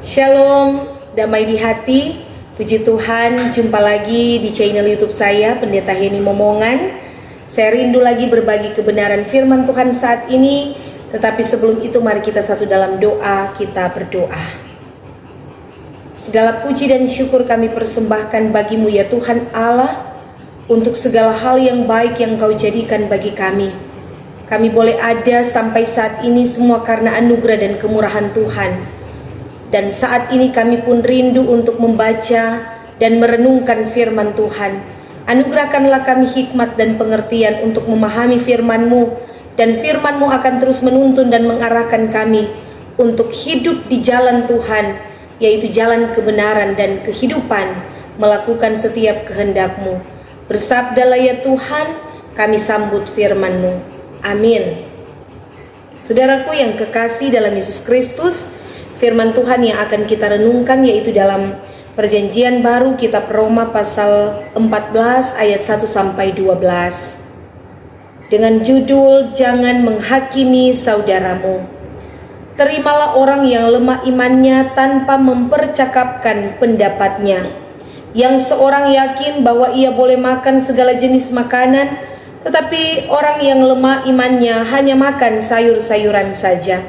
Shalom, damai di hati. Puji Tuhan, jumpa lagi di channel YouTube saya, Pendeta Heni Momongan. Saya rindu lagi berbagi kebenaran firman Tuhan saat ini. Tetapi sebelum itu mari kita satu dalam doa, kita berdoa. Segala puji dan syukur kami persembahkan bagimu ya Tuhan Allah, untuk segala hal yang baik yang Kau jadikan bagi kami. Kami boleh ada sampai saat ini semua karena anugerah dan kemurahan Tuhan. Dan saat ini kami pun rindu untuk membaca dan merenungkan firman Tuhan. Anugerahkanlah kami hikmat dan pengertian untuk memahami firman-Mu. Dan firman-Mu akan terus menuntun dan mengarahkan kami untuk hidup di jalan Tuhan, yaitu jalan kebenaran dan kehidupan, melakukan setiap kehendak-Mu. Bersabdalah ya Tuhan, kami sambut firman-Mu. Amin. Saudaraku yang kekasih dalam Yesus Kristus, firman Tuhan yang akan kita renungkan yaitu dalam Perjanjian Baru kitab Roma pasal 14 ayat 1 sampai 12. Dengan judul Jangan Menghakimi Saudaramu. Terimalah orang yang lemah imannya tanpa mempercakapkan pendapatnya. Yang seorang yakin bahwa ia boleh makan segala jenis makanan, tetapi orang yang lemah imannya hanya makan sayur-sayuran saja.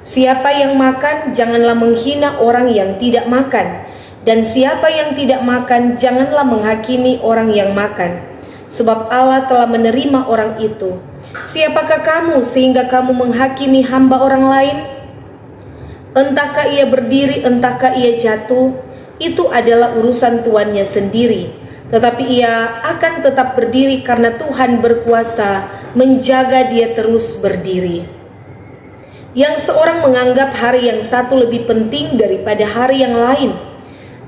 Siapa yang makan, janganlah menghina orang yang tidak makan. Dan siapa yang tidak makan, janganlah menghakimi orang yang makan. Sebab Allah telah menerima orang itu. Siapakah kamu sehingga kamu menghakimi hamba orang lain? Entahkah ia berdiri, entahkah ia jatuh, itu adalah urusan tuannya sendiri. Tetapi ia akan tetap berdiri karena Tuhan berkuasa menjaga dia terus berdiri. Yang seorang menganggap hari yang satu lebih penting daripada hari yang lain,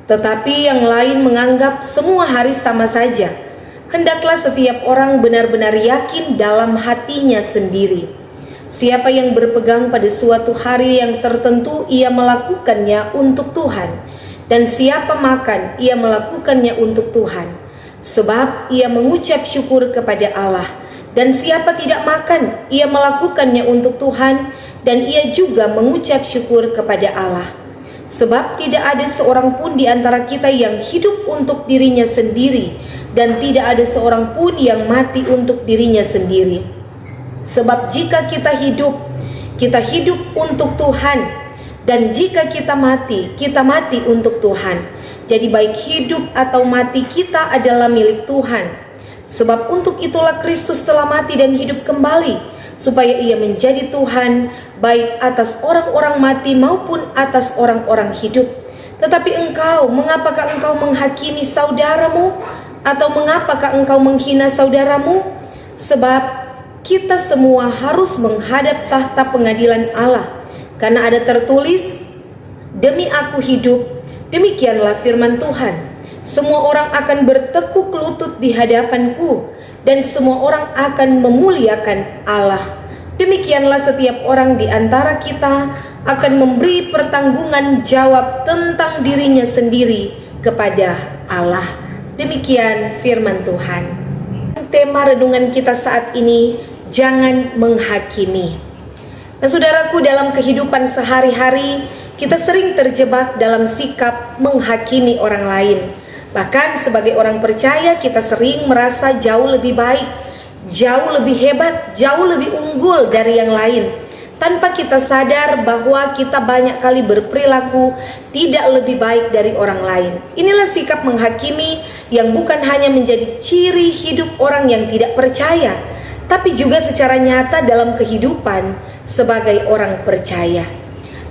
tetapi yang lain menganggap semua hari sama saja. Hendaklah setiap orang benar-benar yakin dalam hatinya sendiri. Siapa yang berpegang pada suatu hari yang tertentu, ia melakukannya untuk Tuhan. Dan siapa makan, ia melakukannya untuk Tuhan, sebab ia mengucap syukur kepada Allah. Dan siapa tidak makan, ia melakukannya untuk Tuhan, dan ia juga mengucap syukur kepada Allah. Sebab tidak ada seorang pun di antara kita yang hidup untuk dirinya sendiri, dan tidak ada seorang pun yang mati untuk dirinya sendiri. Sebab jika kita hidup untuk Tuhan, dan jika kita mati untuk Tuhan. Jadi baik hidup atau mati kita adalah milik Tuhan. Sebab untuk itulah Kristus telah mati dan hidup kembali, supaya ia menjadi Tuhan baik atas orang-orang mati maupun atas orang-orang hidup. Tetapi engkau, mengapakah engkau menghakimi saudaramu? Atau mengapakah engkau menghina saudaramu? Sebab kita semua harus menghadap tahta pengadilan Allah. Karena ada tertulis, demi aku hidup, demikianlah firman Tuhan. Semua orang akan bertekuk lutut di hadapanku, dan semua orang akan memuliakan Allah. Demikianlah setiap orang di antara kita akan memberi pertanggungan jawab tentang dirinya sendiri kepada Allah. Demikian firman Tuhan. Tema renungan kita saat ini, jangan menghakimi. Nah, saudaraku, dalam kehidupan sehari-hari kita sering terjebak dalam sikap menghakimi orang lain. Bahkan sebagai orang percaya kita sering merasa jauh lebih baik, jauh lebih hebat, jauh lebih unggul dari yang lain, tanpa kita sadar bahwa kita banyak kali berperilaku tidak lebih baik dari orang lain. Inilah sikap menghakimi yang bukan hanya menjadi ciri hidup orang yang tidak percaya, tapi juga secara nyata dalam kehidupan sebagai orang percaya.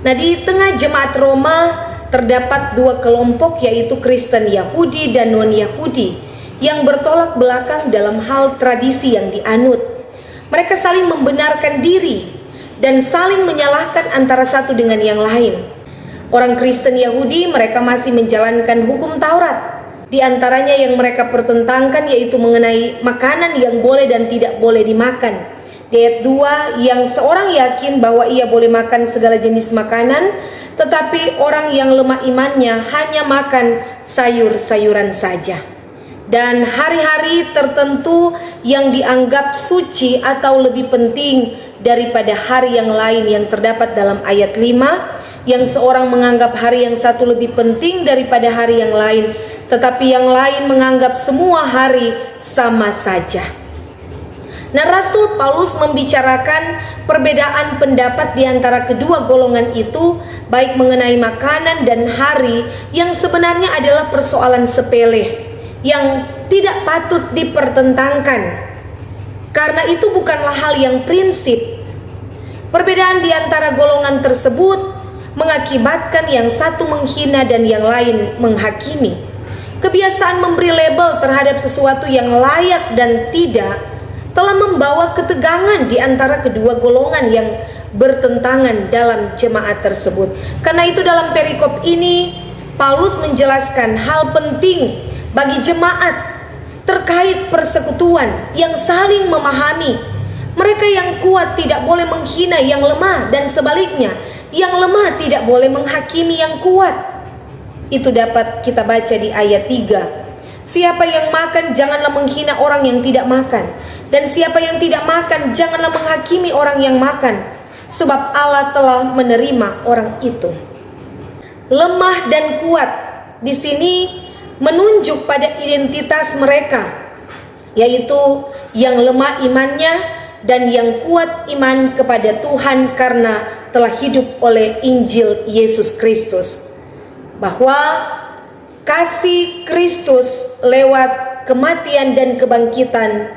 Nah, di tengah jemaat Roma terdapat dua kelompok, yaitu Kristen Yahudi dan non-Yahudi, yang bertolak belakang dalam hal tradisi yang dianut. Mereka saling membenarkan diri dan saling menyalahkan antara satu dengan yang lain. Orang Kristen Yahudi, mereka masih menjalankan hukum Taurat. Di antaranya yang mereka pertentangkan yaitu mengenai makanan yang boleh dan tidak boleh dimakan. Di ayat 2, yang seorang yakin bahwa ia boleh makan segala jenis makanan, tetapi orang yang lemah imannya hanya makan sayur-sayuran saja. Dan hari-hari tertentu yang dianggap suci atau lebih penting daripada hari yang lain yang terdapat dalam ayat 5, Yang seorang menganggap hari yang satu lebih penting daripada hari yang lain, tetapi yang lain menganggap semua hari sama saja. Nah, Rasul Paulus membicarakan perbedaan pendapat di antara kedua golongan itu, baik mengenai makanan dan hari, yang sebenarnya adalah persoalan sepele yang tidak patut dipertentangkan, karena itu bukanlah hal yang prinsip. Perbedaan di antara golongan tersebut mengakibatkan yang satu menghina dan yang lain menghakimi. Kebiasaan memberi label terhadap sesuatu yang layak dan tidak telah membawa ketegangan di antara kedua golongan yang bertentangan dalam jemaat tersebut. Karena itu dalam perikop ini Paulus menjelaskan hal penting bagi jemaat terkait persekutuan yang saling memahami. Mereka yang kuat tidak boleh menghina yang lemah, dan sebaliknya yang lemah tidak boleh menghakimi yang kuat. Itu dapat kita baca di ayat 3. Siapa yang makan janganlah menghina orang yang tidak makan, dan siapa yang tidak makan janganlah menghakimi orang yang makan, sebab Allah telah menerima orang itu. Lemah dan kuat di sini menunjuk pada identitas mereka, yaitu yang lemah imannya dan yang kuat iman kepada Tuhan karena telah hidup oleh Injil Yesus Kristus. Bahwa kasih Kristus lewat kematian dan kebangkitan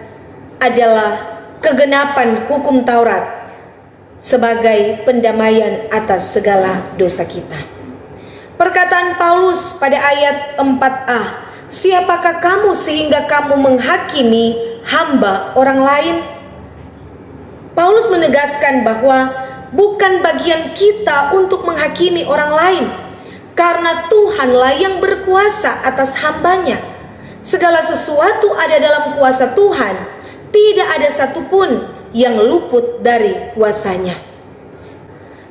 adalah kegenapan hukum Taurat sebagai pendamaian atas segala dosa kita. Perkataan Paulus pada ayat 4a, siapakah kamu sehingga kamu menghakimi hamba orang lain? Paulus menegaskan bahwa bukan bagian kita untuk menghakimi orang lain, karena Tuhanlah yang berkuasa atas hambanya. Segala sesuatu ada dalam kuasa Tuhan, tidak ada satupun yang luput dari kuasanya.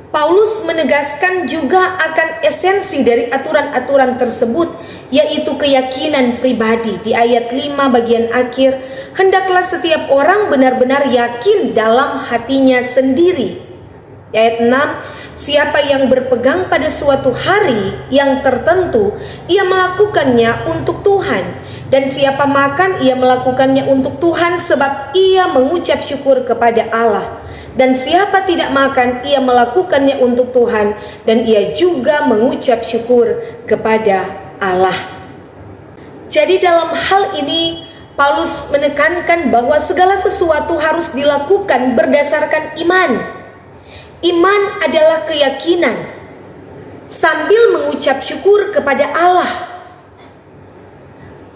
Paulus menegaskan juga akan esensi dari aturan-aturan tersebut, yaitu keyakinan pribadi. Di ayat 5 bagian akhir, hendaklah setiap orang benar-benar yakin dalam hatinya sendiri. Di ayat 6, siapa yang berpegang pada suatu hari yang tertentu, ia melakukannya untuk Tuhan. Dan siapa makan, ia melakukannya untuk Tuhan, sebab ia mengucap syukur kepada Allah. Dan siapa tidak makan, ia melakukannya untuk Tuhan, dan ia juga mengucap syukur kepada Allah. Jadi dalam hal ini Paulus menekankan bahwa segala sesuatu harus dilakukan berdasarkan iman. Iman adalah keyakinan sambil mengucap syukur kepada Allah.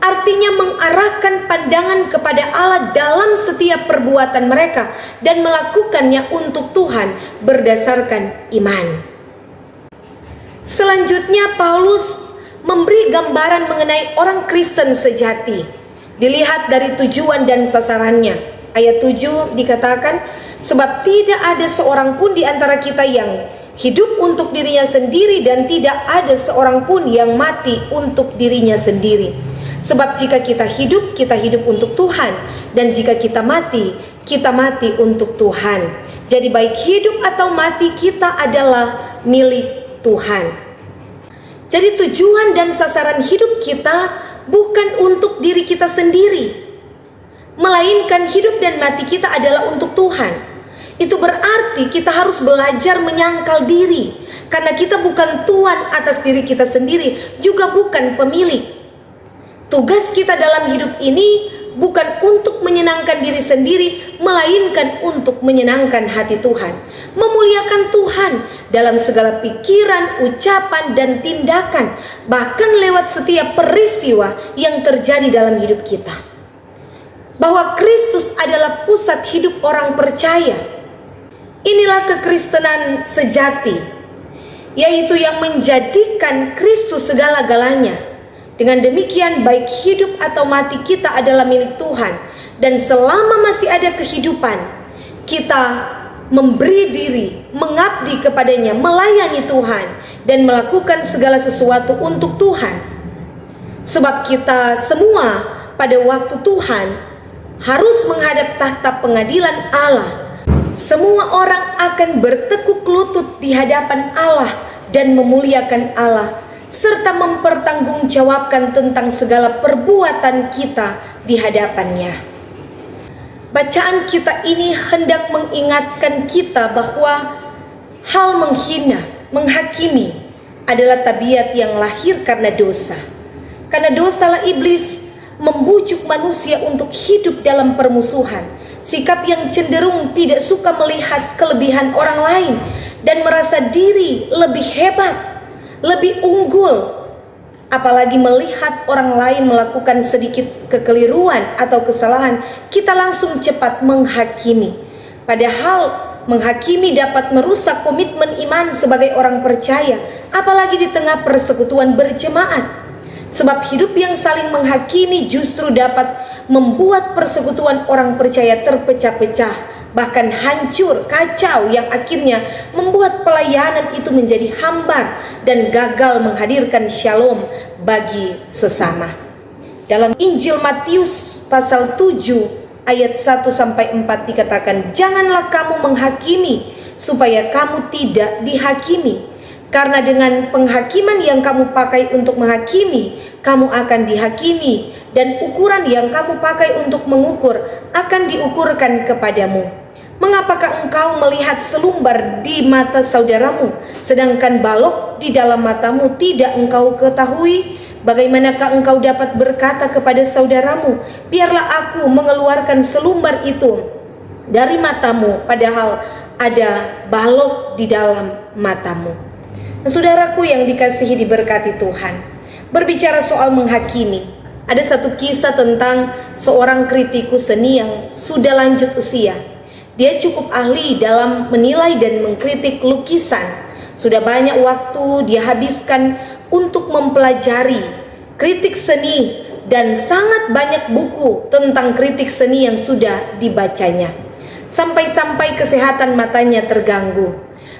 Artinya mengarahkan pandangan kepada Allah dalam setiap perbuatan mereka dan melakukannya untuk Tuhan berdasarkan iman. Selanjutnya Paulus memberi gambaran mengenai orang Kristen sejati. Dilihat dari tujuan dan sasarannya. Ayat 7 dikatakan, sebab tidak ada seorang pun di antara kita yang hidup untuk dirinya sendiri, dan tidak ada seorang pun yang mati untuk dirinya sendiri. Sebab jika kita hidup untuk Tuhan, dan jika kita mati untuk Tuhan. Jadi baik hidup atau mati kita adalah milik Tuhan. Jadi tujuan dan sasaran hidup kita bukan untuk diri kita sendiri, melainkan hidup dan mati kita adalah untuk Tuhan. Itu berarti kita harus belajar menyangkal diri, karena kita bukan tuan atas diri kita sendiri, juga bukan pemilik. Tugas kita dalam hidup ini bukan untuk menyenangkan diri sendiri, melainkan untuk menyenangkan hati Tuhan, memuliakan Tuhan dalam segala pikiran, ucapan, dan tindakan, bahkan lewat setiap peristiwa yang terjadi dalam hidup kita. Bahwa Kristus adalah pusat hidup orang percaya. Inilah kekristenan sejati, yaitu yang menjadikan Kristus segala-galanya. Dengan demikian baik hidup atau mati kita adalah milik Tuhan, dan selama masih ada kehidupan, kita memberi diri, mengabdi kepadanya, melayani Tuhan, dan melakukan segala sesuatu untuk Tuhan. Sebab kita semua pada waktu Tuhan harus menghadap tahta pengadilan Allah. Semua orang akan bertekuk lutut di hadapan Allah dan memuliakan Allah, serta mempertanggungjawabkan tentang segala perbuatan kita di hadapannya. Bacaan kita ini hendak mengingatkan kita bahwa hal menghina, menghakimi adalah tabiat yang lahir karena dosa. Karena dosalah iblis membujuk manusia untuk hidup dalam permusuhan, sikap yang cenderung tidak suka melihat kelebihan orang lain dan merasa diri lebih hebat, lebih unggul, apalagi melihat orang lain melakukan sedikit kekeliruan atau kesalahan, kita langsung cepat menghakimi. Padahal menghakimi dapat merusak komitmen iman sebagai orang percaya, apalagi di tengah persekutuan berjemaat. Sebab hidup yang saling menghakimi justru dapat membuat persekutuan orang percaya terpecah-pecah, bahkan hancur, kacau, yang akhirnya membuat pelayanan itu menjadi hambar dan gagal menghadirkan shalom bagi sesama. Dalam Injil Matius pasal 7 ayat 1-4 dikatakan, "Janganlah kamu menghakimi supaya kamu tidak dihakimi. Karena dengan penghakiman yang kamu pakai untuk menghakimi, kamu akan dihakimi, dan ukuran yang kamu pakai untuk mengukur akan diukurkan kepadamu. Mengapakah engkau melihat selumbar di mata saudaramu, sedangkan balok di dalam matamu tidak engkau ketahui? Bagaimanakah engkau dapat berkata kepada saudaramu, biarlah aku mengeluarkan selumbar itu dari matamu, padahal ada balok di dalam matamu?" Saudaraku yang dikasihi diberkati Tuhan, berbicara soal menghakimi, ada satu kisah tentang seorang kritikus seni yang sudah lanjut usia. Dia cukup ahli dalam menilai dan mengkritik lukisan. Sudah banyak waktu dia habiskan untuk mempelajari kritik seni, dan sangat banyak buku tentang kritik seni yang sudah dibacanya. Sampai-sampai kesehatan matanya terganggu.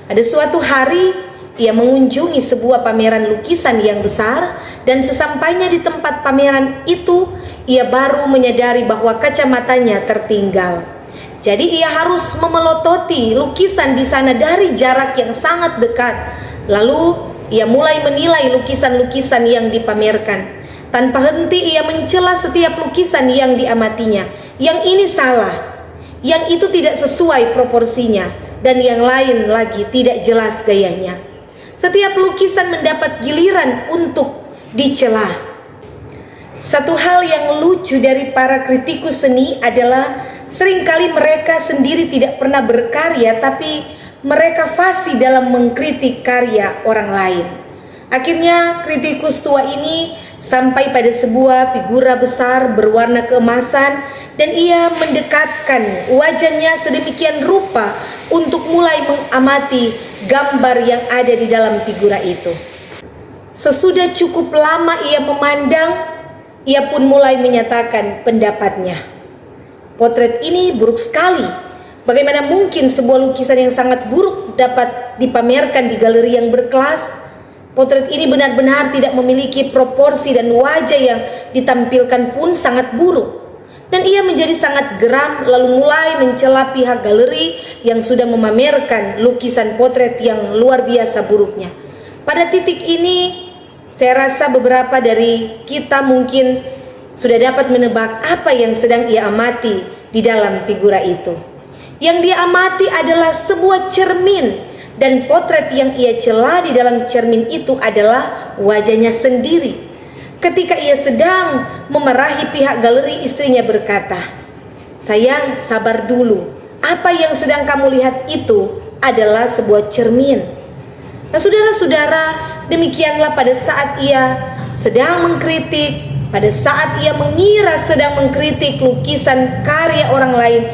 Ada suatu hari ia mengunjungi sebuah pameran lukisan yang besar, dan sesampainya di tempat pameran itu, ia baru menyadari bahwa kacamatanya tertinggal. Jadi ia harus memelototi lukisan di sana dari jarak yang sangat dekat. Lalu ia mulai menilai lukisan-lukisan yang dipamerkan. Tanpa henti ia mencela setiap lukisan yang diamatinya. Yang ini salah, yang itu tidak sesuai proporsinya, dan yang lain lagi tidak jelas gayanya. Setiap lukisan mendapat giliran untuk dicela. Satu hal yang lucu dari para kritikus seni adalah seringkali mereka sendiri tidak pernah berkarya, tapi mereka fasih dalam mengkritik karya orang lain. Akhirnya kritikus tua ini sampai pada sebuah figura besar berwarna keemasan, dan ia mendekatkan wajahnya sedemikian rupa untuk mulai mengamati gambar yang ada di dalam figura itu. Sesudah cukup lama ia memandang, ia pun mulai menyatakan pendapatnya. Potret ini buruk sekali. Bagaimana mungkin sebuah lukisan yang sangat buruk dapat dipamerkan di galeri yang berkelas? Potret ini benar-benar tidak memiliki proporsi, dan wajah yang ditampilkan pun sangat buruk. Dan ia menjadi sangat geram, lalu mulai mencela pihak galeri yang sudah memamerkan lukisan potret yang luar biasa buruknya. Pada titik ini, saya rasa beberapa dari kita mungkin sudah dapat menebak apa yang sedang ia amati di dalam figura itu. Yang dia amati adalah sebuah cermin, dan potret yang ia cela di dalam cermin itu adalah wajahnya sendiri. Ketika ia sedang memarahi pihak galeri, istrinya berkata, "Sayang, sabar dulu. Apa yang sedang kamu lihat itu adalah sebuah cermin." Nah, saudara-saudara, demikianlah pada saat ia sedang mengkritik, pada saat ia mengira sedang mengkritik lukisan karya orang lain,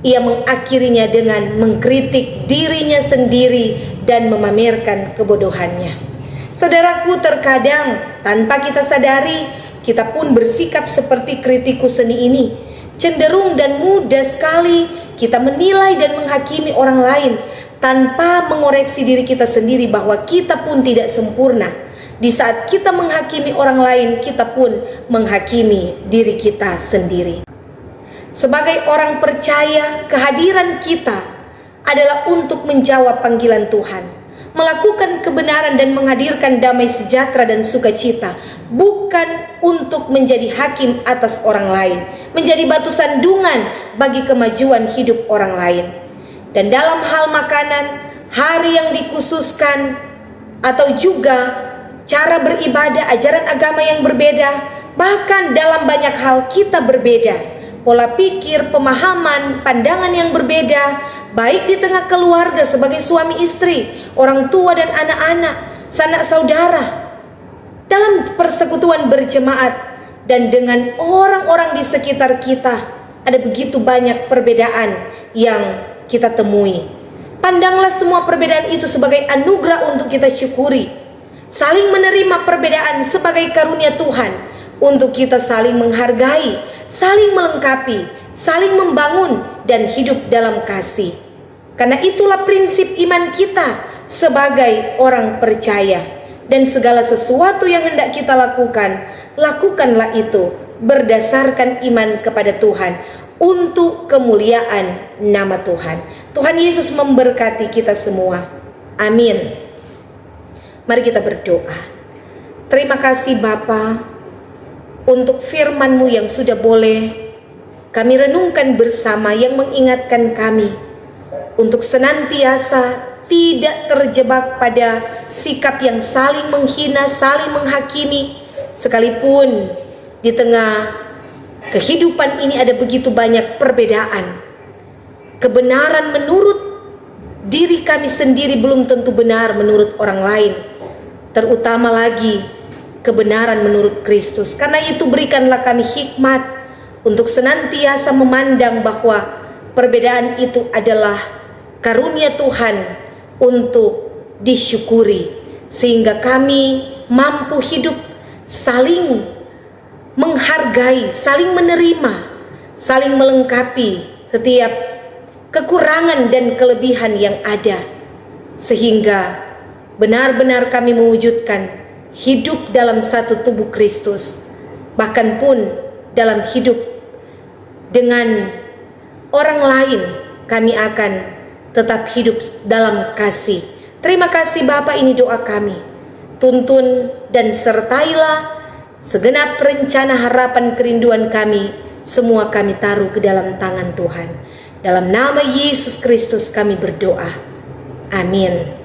ia mengakhirinya dengan mengkritik dirinya sendiri dan memamerkan kebodohannya. Saudaraku, terkadang tanpa kita sadari, kita pun bersikap seperti kritikus seni ini. Cenderung dan mudah sekali kita menilai dan menghakimi orang lain tanpa mengoreksi diri kita sendiri bahwa kita pun tidak sempurna. Di saat kita menghakimi orang lain, kita pun menghakimi diri kita sendiri. Sebagai orang percaya, kehadiran kita adalah untuk menjawab panggilan Tuhan, melakukan kebenaran dan menghadirkan damai sejahtera dan sukacita, bukan untuk menjadi hakim atas orang lain, menjadi batu sandungan bagi kemajuan hidup orang lain. Dan dalam hal makanan, hari yang dikhususkan atau juga cara beribadah, ajaran agama yang berbeda, bahkan dalam banyak hal kita berbeda. Pola pikir, pemahaman, pandangan yang berbeda, baik di tengah keluarga sebagai suami istri, orang tua dan anak-anak, sanak saudara, dalam persekutuan berjemaat, dan dengan orang-orang di sekitar kita. Ada begitu banyak perbedaan yang kita temui. Pandanglah semua perbedaan itu sebagai anugerah untuk kita syukuri. Saling menerima perbedaan sebagai karunia Tuhan untuk kita saling menghargai, saling melengkapi, saling membangun, dan hidup dalam kasih. Karena itulah prinsip iman kita sebagai orang percaya. Dan segala sesuatu yang hendak kita lakukan, lakukanlah itu berdasarkan iman kepada Tuhan untuk kemuliaan nama Tuhan. Tuhan Yesus memberkati kita semua. Amin. Mari kita berdoa. Terima kasih Bapa untuk firman-Mu yang sudah boleh kami renungkan bersama, yang mengingatkan kami untuk senantiasa tidak terjebak pada sikap yang saling menghina, saling menghakimi, sekalipun di tengah kehidupan ini ada begitu banyak perbedaan. Kebenaran menurut diri kami sendiri belum tentu benar menurut orang lain, terutama lagi kebenaran menurut Kristus. Karena itu berikanlah kami hikmat untuk senantiasa memandang bahwa perbedaan itu adalah karunia Tuhan untuk disyukuri, sehingga kami mampu hidup saling menghargai, saling menerima, saling melengkapi setiap kekurangan dan kelebihan yang ada, sehingga benar-benar kami mewujudkan hidup dalam satu tubuh Kristus, bahkan pun dalam hidup dengan orang lain kami akan tetap hidup dalam kasih. Terima kasih Bapa, ini doa kami. Tuntun dan sertailah segenap rencana, harapan, kerinduan kami, semua kami taruh ke dalam tangan Tuhan. Dalam nama Yesus Kristus kami berdoa. Amin.